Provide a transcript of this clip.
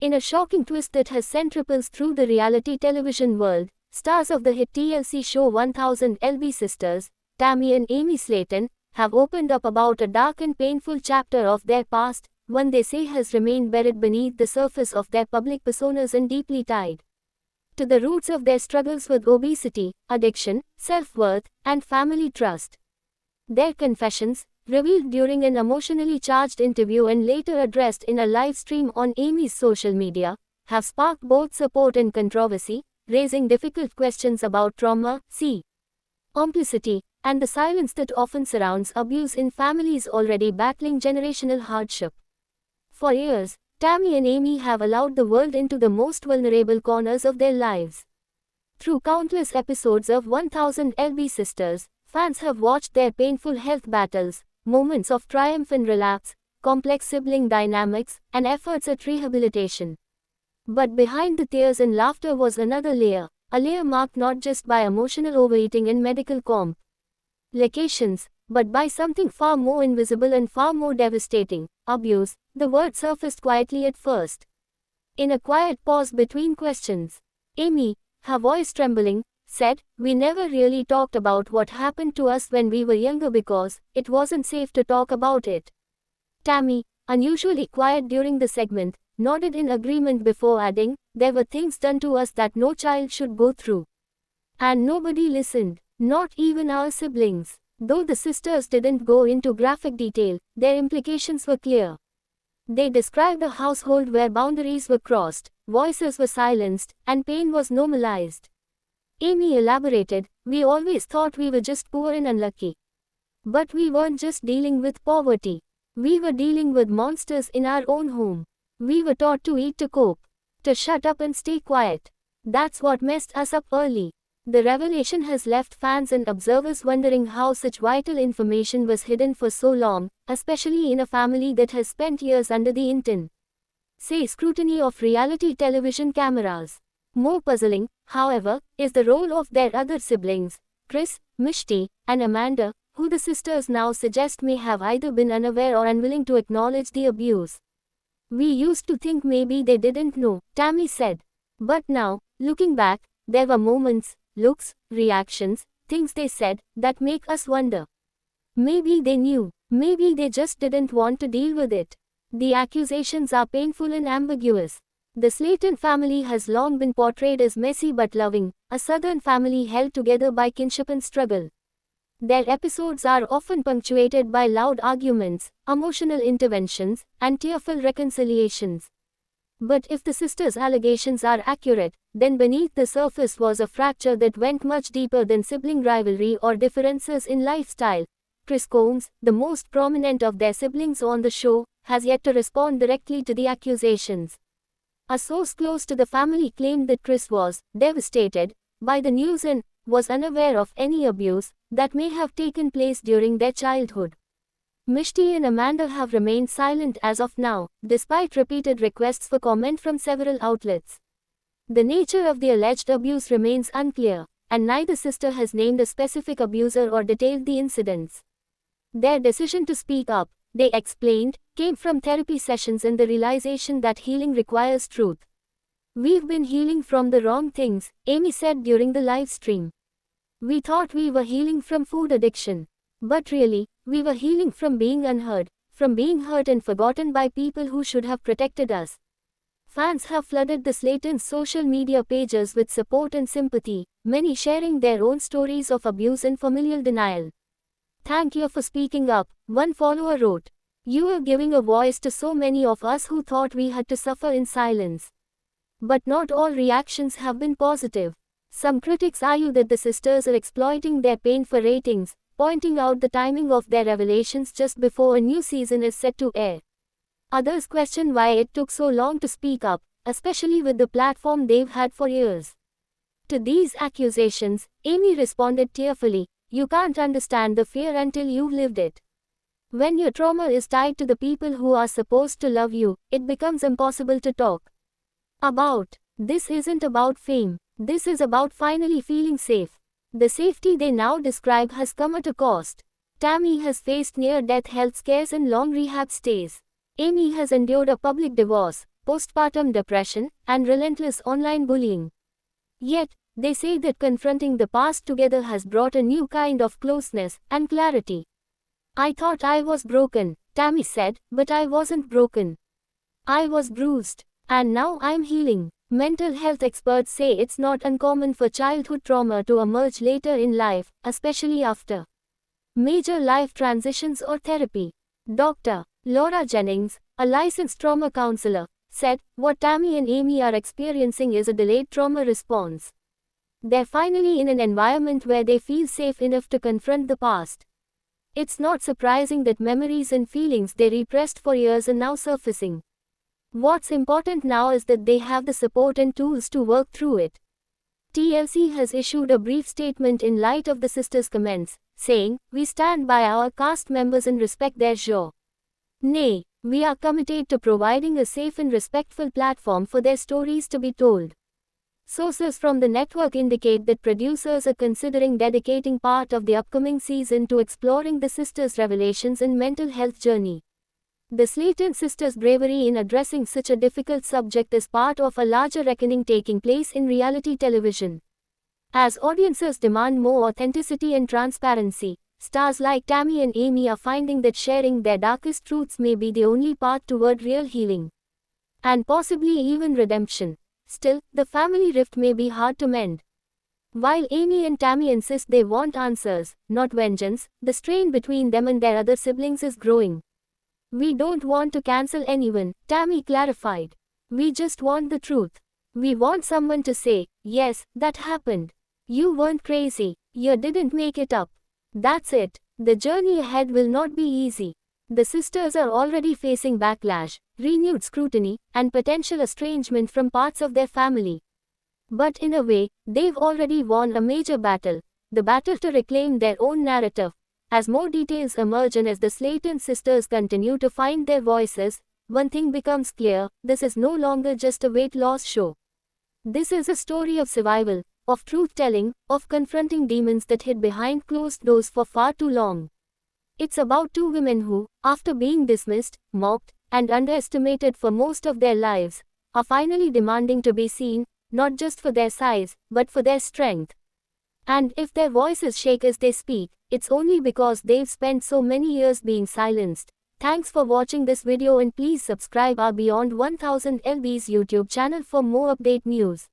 In a shocking twist that has sent ripples through the reality television world, stars of the hit TLC show 1000 LB Sisters, Tammy and Amy Slayton, have opened up about a dark and painful chapter of their past, one they say has remained buried beneath the surface of their public personas and deeply tied to the roots of their struggles with obesity, addiction, self-worth, and family trust. Their confessions, revealed during an emotionally charged interview and later addressed in a live stream on Amy's social media, have sparked both support and controversy, raising difficult questions about trauma, complicity, and the silence that often surrounds abuse in families already battling generational hardship. For years, Tammy and Amy have allowed the world into the most vulnerable corners of their lives. Through countless episodes of 1000 LB Sisters, fans have watched their painful health battles, moments of triumph and relapse, complex sibling dynamics, and efforts at rehabilitation. But behind the tears and laughter was another layer, a layer marked not just by emotional overeating and medical complications, but by something far more invisible and far more devastating, abuse. The word surfaced quietly at first. In a quiet pause between questions, Amy, her voice trembling, said, "We never really talked about what happened to us when we were younger because it wasn't safe to talk about it." Tammy, unusually quiet during the segment, nodded in agreement before adding, "There were things done to us that no child should go through. And nobody listened, not even our siblings." Though the sisters didn't go into graphic detail, their implications were clear. They described a household where boundaries were crossed, voices were silenced, and pain was normalized. Amy elaborated, "We always thought we were just poor and unlucky. But we weren't just dealing with poverty. We were dealing with monsters in our own home. We were taught to eat to cope, to shut up and stay quiet. That's what messed us up early." The revelation has left fans and observers wondering how such vital information was hidden for so long, especially in a family that has spent years under the intense scrutiny of reality television cameras. More puzzling, however, is the role of their other siblings, Chris, Mishti, and Amanda, who the sisters now suggest may have either been unaware or unwilling to acknowledge the abuse. "We used to think maybe they didn't know," Tammy said. "But now, looking back, there were moments, looks, reactions, things they said, that make us wonder. Maybe they knew, maybe they just didn't want to deal with it." The accusations are painful and ambiguous. The Slayton family has long been portrayed as messy but loving, a Southern family held together by kinship and struggle. Their episodes are often punctuated by loud arguments, emotional interventions, and tearful reconciliations. But if the sisters' allegations are accurate, then beneath the surface was a fracture that went much deeper than sibling rivalry or differences in lifestyle. Chris Combs, the most prominent of their siblings on the show, has yet to respond directly to the accusations. A source close to the family claimed that Chris was devastated by the news and was unaware of any abuse that may have taken place during their childhood. Mishti and Amanda have remained silent as of now, despite repeated requests for comment from several outlets. The nature of the alleged abuse remains unclear, and neither sister has named a specific abuser or detailed the incidents. Their decision to speak up, they explained, came from therapy sessions and the realization that healing requires truth. "We've been healing from the wrong things," Amy said during the live stream. "We thought we were healing from food addiction. But really, we were healing from being unheard, from being hurt and forgotten by people who should have protected us." Fans have flooded the Slayton's social media pages with support and sympathy, many sharing their own stories of abuse and familial denial. "Thank you for speaking up," one follower wrote. "You are giving a voice to so many of us who thought we had to suffer in silence." But not all reactions have been positive. Some critics argue that the sisters are exploiting their pain for ratings, pointing out the timing of their revelations just before a new season is set to air. Others question why it took so long to speak up, especially with the platform they've had for years. To these accusations, Amy responded tearfully, "You can't understand the fear until you've lived it. When your trauma is tied to the people who are supposed to love you, it becomes impossible to talk about. This isn't about fame. This is about finally feeling safe. The safety they now describe has come at a cost." Tammy has faced near-death health scares and long rehab stays. Amy has endured a public divorce, postpartum depression, and relentless online bullying. Yet, they say that confronting the past together has brought a new kind of closeness and clarity. I thought I was broken, Tammy said, but I wasn't broken. I was bruised. And now I'm healing. Mental health experts say it's not uncommon for childhood trauma to emerge later in life, especially after major life transitions or therapy. Dr. Laura Jennings, a licensed trauma counselor, said, "What Tammy and Amy are experiencing is a delayed trauma response. They're finally in an environment where they feel safe enough to confront the past. It's not surprising that memories and feelings they repressed for years are now surfacing. What's important now is that they have the support and tools to work through it." TLC has issued a brief statement in light of the sisters' comments, saying, "We stand by our cast members and respect their journey. Nay, we are committed to providing a safe and respectful platform for their stories to be told." Sources from the network indicate that producers are considering dedicating part of the upcoming season to exploring the sisters' revelations and mental health journey. The Slayton sisters' bravery in addressing such a difficult subject is part of a larger reckoning taking place in reality television. As audiences demand more authenticity and transparency, stars like Tammy and Amy are finding that sharing their darkest truths may be the only path toward real healing. And possibly even redemption. Still, the family rift may be hard to mend. While Amy and Tammy insist they want answers, not vengeance, the strain between them and their other siblings is growing. "We don't want to cancel anyone," Tammy clarified. "We just want the truth. We want someone to say, yes, that happened. You weren't crazy. You didn't make it up. That's it." The journey ahead will not be easy. The sisters are already facing backlash, renewed scrutiny, and potential estrangement from parts of their family. But in a way, they've already won a major battle, the battle to reclaim their own narrative. As more details emerge and as the Slayton sisters continue to find their voices, one thing becomes clear: this is no longer just a weight loss show. This is a story of survival, of truth-telling, of confronting demons that hid behind closed doors for far too long. It's about two women who, after being dismissed, mocked, and underestimated for most of their lives, are finally demanding to be seen, not just for their size, but for their strength. And if their voices shake as they speak, it's only because they've spent so many years being silenced. Thanks for watching this video and please subscribe our Beyond 1000 LB's YouTube channel for more update news.